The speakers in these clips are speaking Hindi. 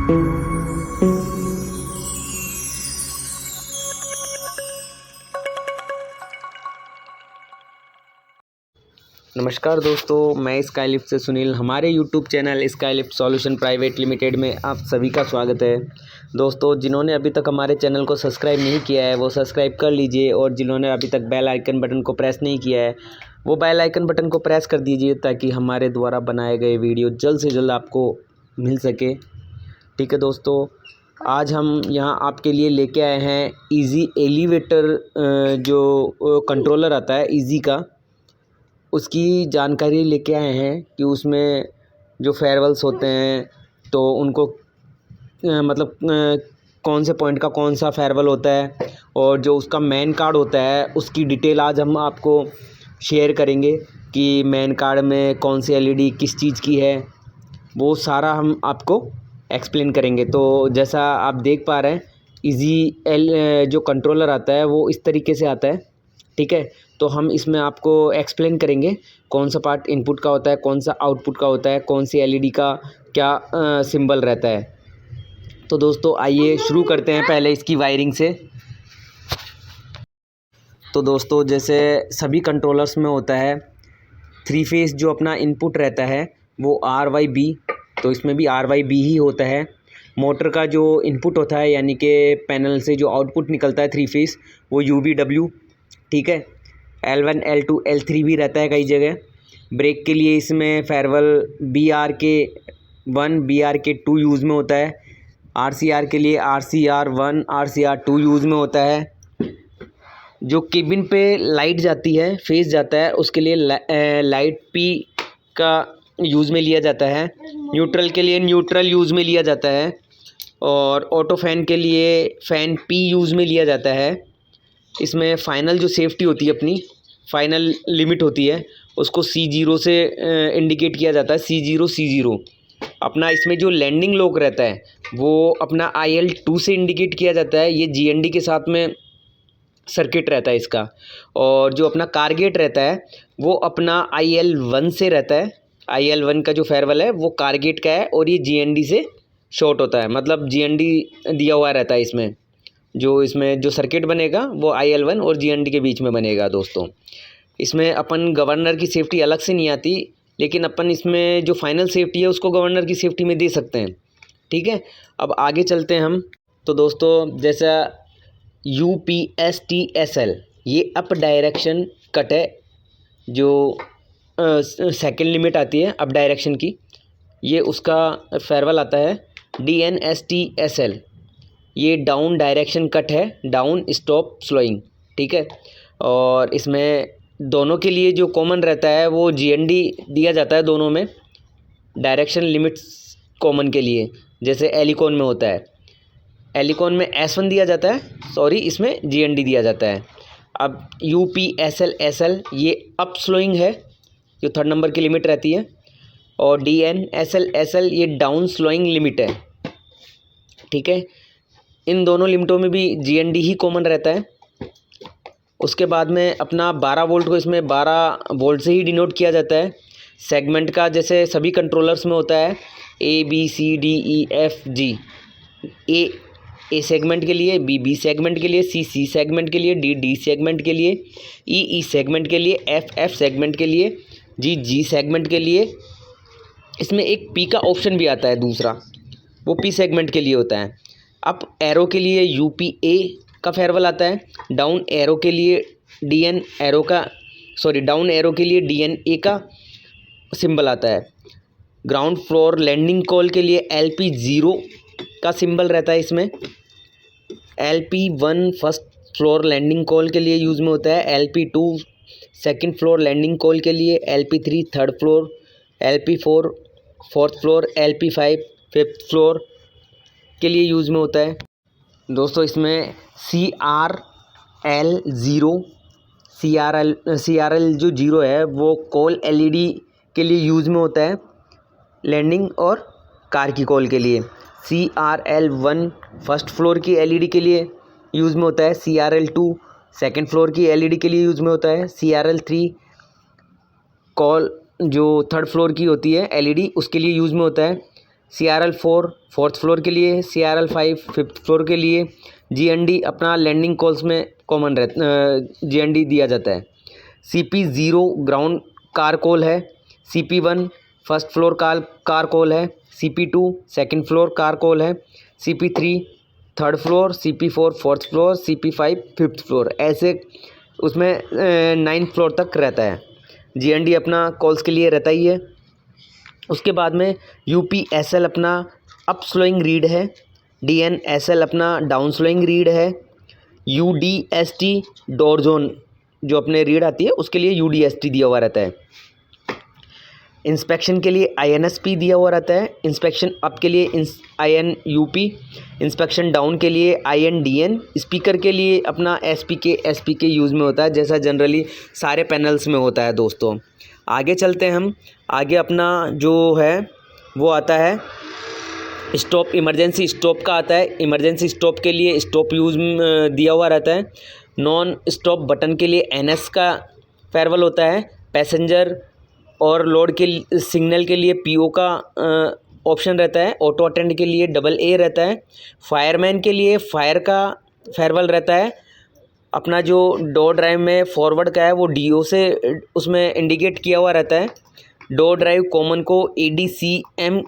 नमस्कार दोस्तों, मैं स्काईलिफ्ट से सुनील। हमारे YouTube channel Skylift solution private limited में आप सभी का स्वागत है। दोस्तों, जिन्होंने अभी तक हमारे चैनल को सब्सक्राइब नहीं किया है वो सब्सक्राइब कर लीजिए, और जिन्होंने अभी तक बेल आइकन बटन को प्रेस नहीं किया है वो बेल आइकन बटन को प्रेस कर दीजिए, ताकि हमारे द्वारा बनाए गए वीडियो जल्द से जल्द आपको मिल सके। ठीक है दोस्तों, आज हम यहाँ आपके लिए लेके आए हैं ईजी एलिवेटर जो कंट्रोलर आता है ईजी का, उसकी जानकारी लेके आए हैं कि उसमें जो फेयरवेल्स होते हैं तो उनको कौन से पॉइंट का कौन सा फेयरवेल होता है, और जो उसका मेन कार्ड होता है उसकी डिटेल आज हम आपको शेयर करेंगे कि मेन कार्ड में कौन सी एलईडी किस चीज़ की है, वो सारा हम आपको एक्सप्लेन करेंगे। तो जैसा आप देख पा रहे हैं, ईजी जो कंट्रोलर आता है वो इस तरीके से आता है। ठीक है, तो हम इसमें आपको एक्सप्लेन करेंगे कौन सा पार्ट इनपुट का होता है, कौन सा आउटपुट का होता है, कौन सी एलईडी का क्या सिंबल रहता है। तो दोस्तों आइए शुरू करते हैं पहले इसकी वायरिंग से। तो दोस्तों, जैसे सभी कंट्रोलर्स में होता है, 3 फेस जो अपना इनपुट रहता है वो RYB, तो इसमें भी RYB ही होता है। मोटर का जो इनपुट होता है यानी कि पैनल से जो आउटपुट निकलता है 3 फेस, वो UVW। ठीक है, L1 L2 L3 भी रहता है कई जगह। ब्रेक के लिए इसमें फेयरवेल BRK1 BRK2 यूज़ में होता है। RCR के लिए RCR1 RCR2 यूज़ में होता है। जो केबिन पे लाइट जाती है, फेस जाता है, उसके लिए लाइट P का यूज़ में लिया जाता है। न्यूट्रल के लिए न्यूट्रल यूज़ में लिया जाता है, और ऑटो फैन के लिए फ़ैन P यूज़ में लिया जाता है। इसमें फ़ाइनल जो सेफ्टी होती है, अपनी फ़ाइनल लिमिट होती है, उसको C0 से इंडिकेट किया जाता है, C0 C0। अपना इसमें जो लैंडिंग लॉक रहता है वो अपना IL2 से इंडिकेट किया जाता है। ये GND के साथ में सर्किट रहता है इसका। और जो अपना कारगेट रहता है वो अपना IL1 से रहता है। IL1 का जो फेयरवेल है वो कारगेट का है, और ये GND से शॉर्ट होता है, मतलब GND दिया हुआ रहता है इसमें। इसमें जो सर्किट बनेगा वो IL1 और GND के बीच में बनेगा। दोस्तों, इसमें अपन गवर्नर की सेफ्टी अलग से नहीं आती, लेकिन अपन इसमें जो फाइनल सेफ्टी है उसको गवर्नर की सेफ्टी में दे सकते हैं। ठीक है, अब आगे चलते हैं हम। तो दोस्तों, जैसा UPSTSL ये अप डायरेक्शन कट है, जो सेकंड लिमिट आती है अप डायरेक्शन की, ये उसका फेयरवेल आता है। DNSTSL ये डाउन डायरेक्शन कट है, डाउन स्टॉप स्लोइंग। ठीक है, और इसमें दोनों के लिए जो कॉमन रहता है वो GND दिया जाता है दोनों में, डायरेक्शन लिमिट्स कॉमन के लिए, जैसे एलिकॉन में होता है। एलिकॉन में S1 दिया जाता है, सॉरी, इसमें GND दिया जाता है। अब UPSLSL ये अप स्लोइंग है, जो 3rd नंबर की लिमिट रहती है, और DNSLSL ये डाउन स्लोइंग लिमिट है। ठीक है, इन दोनों लिमिटों में भी GND ही कॉमन रहता है। उसके बाद में अपना 12 वोल्ट को इसमें 12 वोल्ट से ही डिनोट किया जाता है। सेगमेंट का जैसे सभी कंट्रोलर्स में होता है ABCDEFG, ए सेगमेंट के लिए, B सेगमेंट के लिए, C सेगमेंट के लिए, D सेगमेंट के लिए, E सेगमेंट के लिए, F सेगमेंट के लिए, G सेगमेंट के लिए। इसमें एक P का ऑप्शन भी आता है दूसरा, वो P सेगमेंट के लिए होता है। अप एरो के लिए UPA का फेयरवेल आता है। डाउन एरो के लिए डाउन एरो के लिए DNA का सिंबल आता है। ग्राउंड फ्लोर लैंडिंग कॉल के लिए LP0 का सिंबल रहता है इसमें। LP1 first floor landing call के लिए यूज़ में होता है। LP2 second floor landing call के लिए, LP3 third floor, LP4 fourth floor, LP5 fifth floor के लिए यूज़ में होता है। दोस्तों, इसमें CRL जो 0 है वो कॉल LED के लिए यूज़ में होता है, लैंडिंग और कार की कॉल के लिए। CRL1 फर्स्ट फ्लोर की LED के लिए यूज़ में होता है। CRL2 सेकंड फ्लोर की LED के लिए यूज़ में होता है। CRL3 कॉल जो थर्ड फ्लोर की होती है LED, उसके लिए यूज़ में होता है। CRL4 4th फ्लोर के लिए, CRL5 5th फ्लोर के लिए, GND अपना लैंडिंग कॉल्स में कॉमन GND दिया जाता है। CP0 ग्राउंड कार कॉल है, CP1 first floor car call है, CP2 second floor car call है, CP3 third floor, CP4 fourth floor, CP5 fifth floor, ऐसे उसमें 9th फ्लोर तक रहता है। GND अपना कॉल्स के लिए रहता ही है। उसके बाद में UPSL अपना अप स्लोइंग रीड है, DNSL अपना डाउन स्लोइंग रीड है, UDST डोर जोन जो अपने रीड आती है उसके लिए UDST दिया हुआ रहता है। इंस्पेक्शन के लिए INSP दिया हुआ रहता है, इंस्पेक्शन अप के लिए INUP, इंस्पेक्शन डाउन के लिए INDN, स्पीकर के लिए अपना SPK यूज़ में होता है, जैसा जनरली सारे पैनल्स में होता है दोस्तों। आगे चलते हैं हम, आगे अपना जो है वो आता है स्टॉप, इमरजेंसी स्टॉप का आता है। इमरजेंसी स्टॉप के लिए स्टॉप यूज़ दिया हुआ रहता है। नॉन स्टॉप बटन के लिए NS का फेरवल होता है। पैसेंजर और लोड के सिग्नल के लिए PO का ऑप्शन रहता है। ऑटो अटेंड के लिए AA रहता है। फायरमैन के लिए फायर का फेरवल रहता है। अपना जो डोर ड्राइव में फॉरवर्ड का है वो DO से उसमें इंडिकेट किया हुआ रहता है। डोर ड्राइव कॉमन को ADCM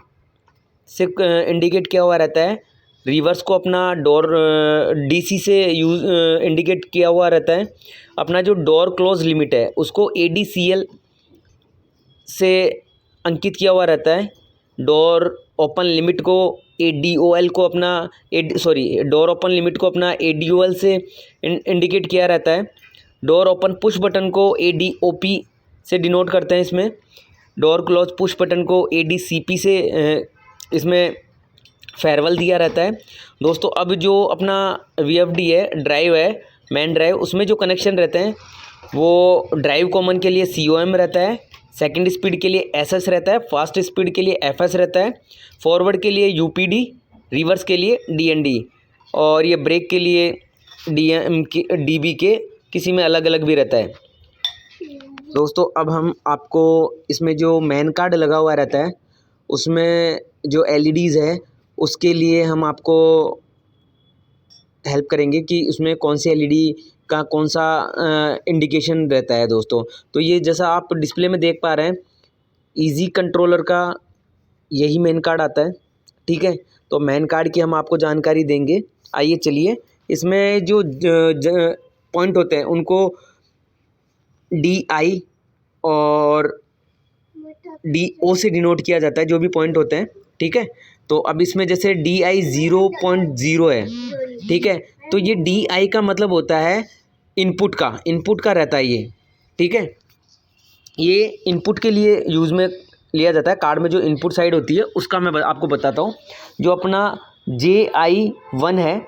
से इंडिकेट किया हुआ रहता है। रिवर्स को अपना डोर DC से इंडिकेट किया हुआ रहता है। अपना जो डोर क्लोज लिमिट है उसको ADCL से अंकित किया हुआ रहता है। डोर ओपन लिमिट को ADOL को अपना डोर ओपन लिमिट को अपना ADOL से इंडिकेट किया रहता है। डोर ओपन पुश बटन को ADOP से डिनोट करते हैं इसमें। डोर क्लोज पुश बटन को ADCP से इसमें फेयरवेल दिया रहता है। दोस्तों अब जो अपना VFD है, ड्राइव है, मेन ड्राइव, उसमें जो कनेक्शन रहते हैं वो ड्राइव कॉमन के लिए COM रहता है, सेकंड स्पीड के लिए SS रहता है, फास्ट स्पीड के लिए FS रहता है, फॉरवर्ड के लिए UPD, रिवर्स के लिए DND, और ये ब्रेक के लिए DBK किसी में अलग अलग भी रहता है। दोस्तों अब हम आपको इसमें जो मेन कार्ड लगा हुआ रहता है उसमें जो LEDs है उसके लिए हम आपको हेल्प करेंगे कि उसमें कौन सी LED का कौन सा इंडिकेशन रहता है दोस्तों। तो ये जैसा आप डिस्प्ले में देख पा रहे हैं, इजी कंट्रोलर का यही मेन कार्ड आता है, ठीक है। तो मेन कार्ड की हम आपको जानकारी देंगे। आइए चलिए, इसमें जो पॉइंट होते हैं उनको DI और DO से डिनोट किया जाता है, जो भी पॉइंट होते हैं, ठीक है। तो अब इसमें जैसे DI 0.0 है, ठीक है, तो ये DI का मतलब होता है इनपुट का रहता है ये, ठीक है। ये इनपुट के लिए यूज़ में लिया जाता है। कार्ड में जो इनपुट साइड होती है उसका मैं आपको बताता हूँ। जो अपना JI1 है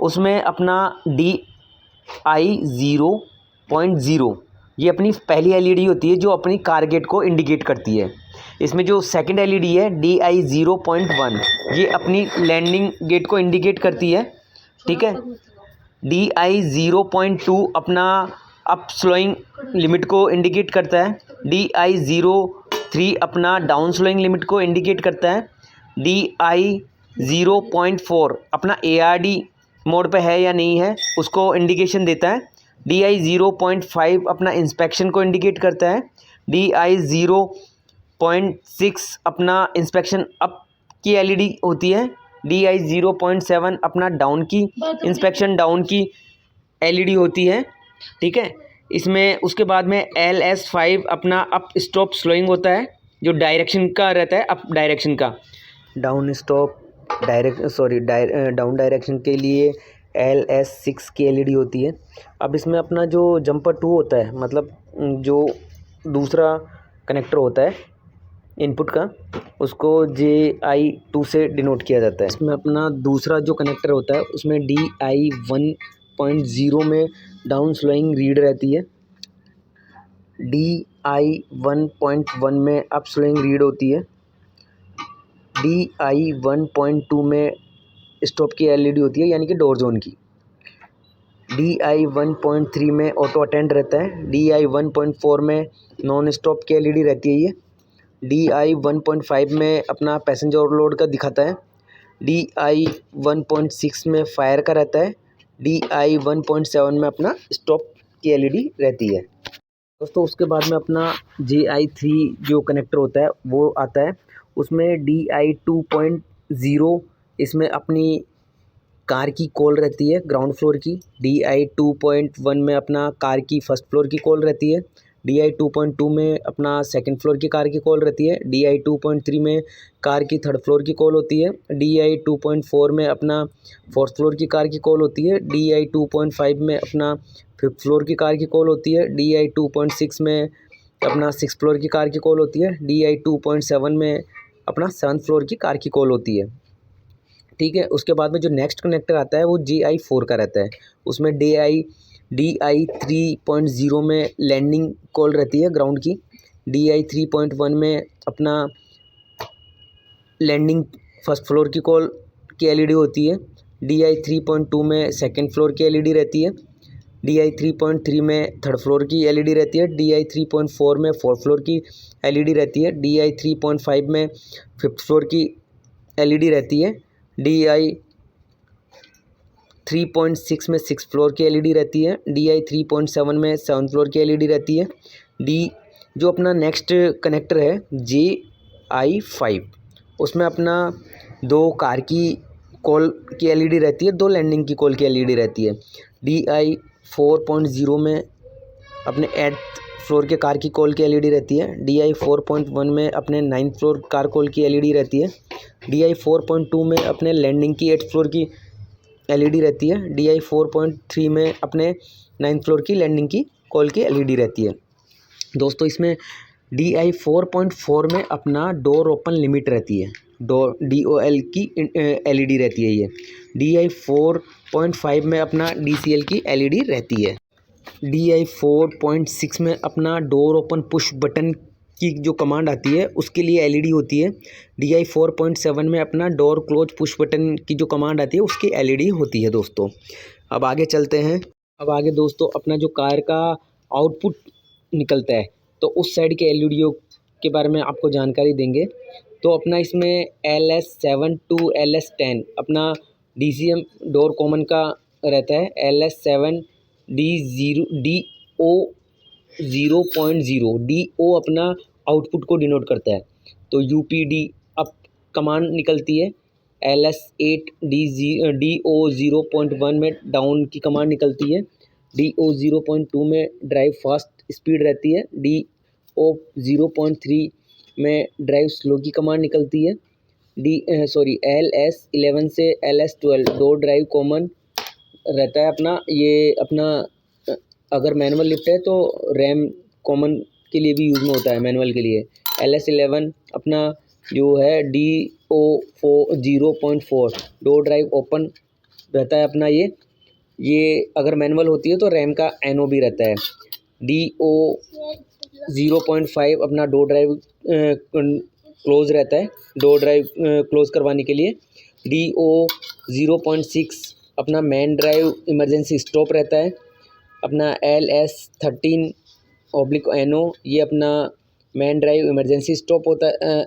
उसमें अपना DI 0.0 ये अपनी पहली LED होती है जो अपनी कार गेट को इंडिकेट करती है। इसमें जो सेकंड LED है DI 0.1 ये अपनी लैंडिंग गेट को इंडिकेट करती है, ठीक है। DI 0.2 अपना अप स्लोइंग लिमिट को इंडिकेट करता है। DI 0.3 अपना डाउन स्लोइंग लिमिट को इंडिकेट करता है। DI 0.4 अपना ARD मोड पे है या नहीं है उसको इंडिकेशन देता है। DI 0.5 अपना इंस्पेक्शन को इंडिकेट करता है। DI 0.6 अपना इंस्पेक्शन अप की LED होती है। DI 0.7 अपना डाउन की इंस्पेक्शन डाउन की LED होती है, ठीक है। इसमें उसके बाद में LS5 अपना अप स्टॉप स्लोइंग होता है, जो डायरेक्शन का रहता है, अप डायरेक्शन का। डाउन डायरेक्शन के लिए LS6 की LED होती है। अब इसमें अपना जो जंपर 2 होता है, मतलब जो दूसरा कनेक्टर होता है इनपुट का, उसको JI2 से डिनोट किया जाता है। इसमें अपना दूसरा जो कनेक्टर होता है उसमें DI 1.0 में डाउन स्लोइंग रीड रहती है। DI 1.1 में अप स्लोइंग रीड होती है। DI 1.2 में स्टॉप की LED होती है, यानी कि डोर जोन की। DI 1.3 में ऑटो अटेंड रहता है। DI 1.4 में नॉन स्टॉप की LED रहती है ये। DI 1.5 में अपना पैसेंजर ओवरलोड का दिखाता है। DI 1.6 में फायर का रहता है। DI 1.7 में अपना स्टॉप की LED रहती है दोस्तों। उसके बाद में अपना JI 3 जो कनेक्टर होता है वो आता है। उसमें DI 2.0 इसमें अपनी कार की कॉल रहती है ग्राउंड फ्लोर की। DI 2.1 में अपना कार की फर्स्ट फ्लोर की कॉल रहती है। DI 2.2 में अपना सेकंड फ्लोर की कार की कॉल रहती है। DI 2.3 में कार की थर्ड फ्लोर की कॉल होती है। DI 2.4 में अपना फोर्थ फ्लोर की कार की कॉल होती है। DI 2.5 में अपना फिफ्थ फ्लोर की कार की कॉल होती है। DI 2.6 में अपना सिक्स फ्लोर की कार की कॉल होती है। DI 2.7 में अपना सेवन्थ फ्लोर की कार की कॉल होती है। ठीक है, उसके बाद में जो नेक्स्ट कनेक्टर आता है वो JI 4 का रहता है। उसमें DI 3.0 में लैंडिंग कॉल रहती है ग्राउंड की। DI 3.1 में अपना लैंडिंग फर्स्ट फ्लोर की कॉल की LED होती है। DI 3.2 में सेकंड फ्लोर की LED रहती है। DI 3.3 में थर्ड फ्लोर की LED रहती है। DI 3.4 में फोर्थ फ्लोर की LED रहती है। DI 3.5 में फिफ्थ फ्लोर की LED रहती है। DI 3.6 में सिक्स फ्लोर की LED रहती है। DI 3.7 में सेवन फ्लोर की LED रहती है। जो अपना नेक्स्ट कनेक्टर है JI 5 उसमें अपना दो कार की कॉल की LED रहती है, दो लैंडिंग की कॉल की LED रहती है। DI 4.0 में अपने 8th फ्लोर के कार की कॉल की LED रहती है। DI 4.1 में अपने 9th फ्लोर कार कॉल की LED रहती है। DI 4.2 में अपने लैंडिंग की 8th फ्लोर की LED रहती है। DI 4.3 में अपने 9th फ्लोर की लैंडिंग की कॉल की LED रहती है दोस्तों। इसमें DI 4.4 में अपना डोर ओपन लिमिट रहती है, DOL की LED रहती है ये। DI 4.5 में अपना DCL की LED रहती है। DI 4.6 में अपना डोर ओपन पुश बटन की जो कमांड आती है उसके लिए LED होती है। DI 4.7 में अपना डोर क्लोज पुश बटन की जो कमांड आती है उसकी LED होती है दोस्तों। अब आगे चलते हैं। अब आगे दोस्तों अपना जो कार का आउटपुट निकलता है तो उस साइड के LED के बारे में आपको जानकारी देंगे। तो अपना इसमें LS7 to LS10 अपना DCM डोर कॉमन का रहता है। LS7 DO 0.0 DO अपना आउटपुट को डिनोट करता है। तो UPD अब कमांड निकलती है। LS8 DO 0.1 में डाउन की कमांड निकलती है। DO 0.2 में ड्राइव फास्ट स्पीड रहती है। DO 0.3 में ड्राइव स्लो की कमांड निकलती है। LS11 से LS12 डोर ड्राइव कॉमन रहता है अपना। ये अपना अगर मैनुअल लिफ्ट है तो रैम कॉमन के लिए भी यूज़ में होता है मैनुअल के लिए। LS11 अपना जो है DO 0.4 डोर ड्राइव ओपन रहता है अपना। ये अगर मैनुअल होती है तो रैम का NO भी रहता है। DO 0.5 अपना डोर ड्राइव क्लोज रहता है, डोर ड्राइव क्लोज करवाने के लिए। DO 0.6 अपना मेन ड्राइव इमरजेंसी स्टॉप रहता है अपना। LS13/NO ये अपना मेन ड्राइव इमरजेंसी स्टॉप होता है,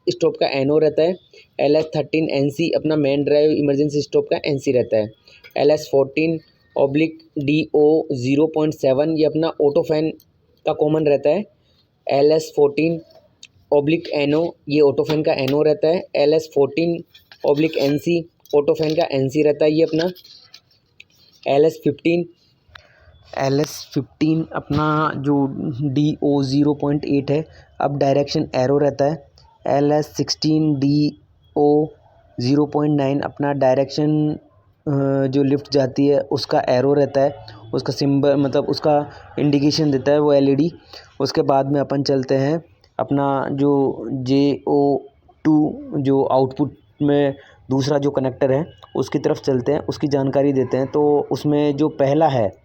स्टॉप का NO रहता है। LS13NC अपना मेन ड्राइव इमरजेंसी स्टॉप का NC रहता है। LS14/DO 0.7 ये अपना ऑटो फैन का कॉमन रहता है। LS14/NO ये ऑटो फैन का NO रहता है। LS14/NC ऑटो फैन का NC रहता है ये अपना। LS15 अपना जो DO 0.8 है अब डायरेक्शन एरो रहता है। LS16 DO 0.9 अपना डायरेक्शन जो लिफ्ट जाती है उसका एरो रहता है, उसका सिंबल मतलब उसका इंडिकेशन देता है वो LED। उसके बाद में अपन चलते हैं अपना जो JO2 जो आउटपुट में दूसरा जो कनेक्टर है उसकी तरफ चलते हैं, उसकी जानकारी देते हैं। तो उसमें जो पहला है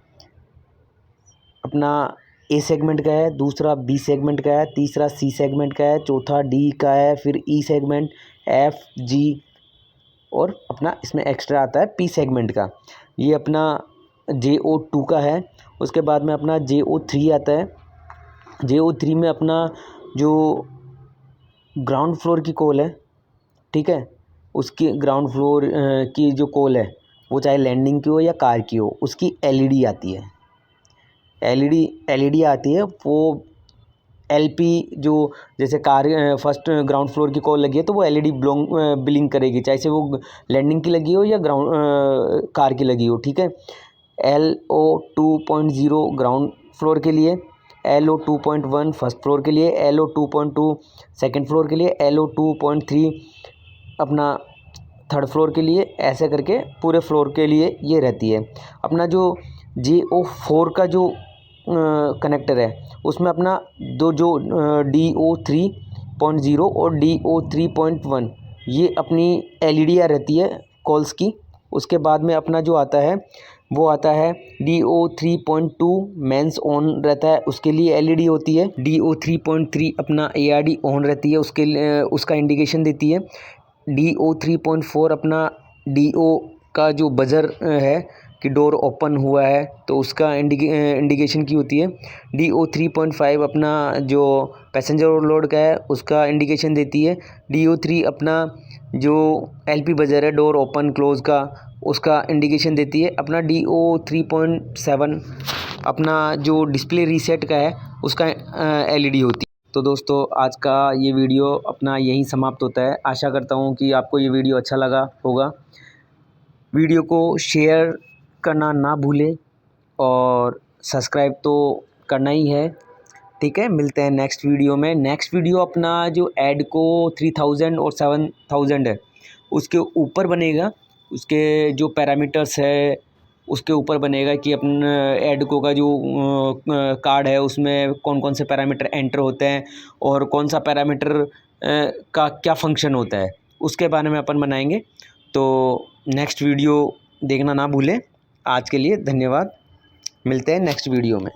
अपना A सेगमेंट का है, दूसरा B सेगमेंट का है, तीसरा C सेगमेंट का है, चौथा D का है, फिर E सेगमेंट, F G और अपना इसमें एक्स्ट्रा आता है P सेगमेंट का। ये अपना JO2 का है। उसके बाद में अपना JO3 आता है। JO3 में अपना जो ग्राउंड फ्लोर की कॉल है, ठीक है, उसकी ग्राउंड फ्लोर की जो कॉल है वो चाहे लैंडिंग की हो या कार की हो, उसकी एलईडी आती है, एलईडी आती है। वो एलपी जो जैसे कार फर्स्ट ग्राउंड फ्लोर की कॉल लगी है तो वो एलईडी ब्लिंक करेगी, चाहे से वो लैंडिंग की लगी हो या ग्राउंड कार की लगी हो, ठीक है। LO 2.0 ग्राउंड फ्लोर के लिए, LO 2.1 फर्स्ट फ्लोर के लिए, LO 2.2 सेकंड फ्लोर के लिए, LO 2.3 अपना थर्ड फ्लोर के लिए, ऐसे करके पूरे फ्लोर के लिए ये रहती है। अपना जो JO4 का जो कनेक्टर है उसमें अपना जो DO 3.0 और DO 3.1 ये अपनी एलईडियाँ रहती है कॉल्स की। उसके बाद में अपना जो आता है वो आता है DO 3.2 मेंस ऑन रहता है, उसके लिए एलईडी होती है। DO 3.3 अपना ARD ऑन रहती है, उसके लिए उसका इंडिकेशन देती है। DO 3.4 अपना DO का जो बजर है कि डोर ओपन हुआ है तो उसका इंडिकेशन की होती है। DO 3.5 अपना जो पैसेंजर ओवरलोड का है उसका इंडिकेशन देती है। DO 3 अपना जो LP बजर है डोर ओपन क्लोज का, उसका इंडिकेशन देती है। अपना DO 3.7 अपना जो डिस्प्ले रीसेट का है उसका एलईडी होती है। तो दोस्तों आज का ये वीडियो अपना यहीं समाप्त होता है। आशा करता हूँ कि आपको ये वीडियो अच्छा लगा होगा। वीडियो को शेयर करना ना भूलें और सब्सक्राइब तो करना ही है, ठीक है। मिलते हैं नेक्स्ट वीडियो में। नेक्स्ट वीडियो अपना जो ऐड को 3000 और 7000 है उसके ऊपर बनेगा, उसके जो पैरामीटर्स है उसके ऊपर बनेगा कि अपन एडको का जो कार्ड है उसमें कौन कौन से पैरामीटर एंटर होते हैं और कौन सा पैरामीटर का क्या फंक्शन होता है उसके बारे में अपन बनाएंगे। तो नेक्स्ट वीडियो देखना ना भूलें। आज के लिए धन्यवाद, मिलते हैं नेक्स्ट वीडियो में।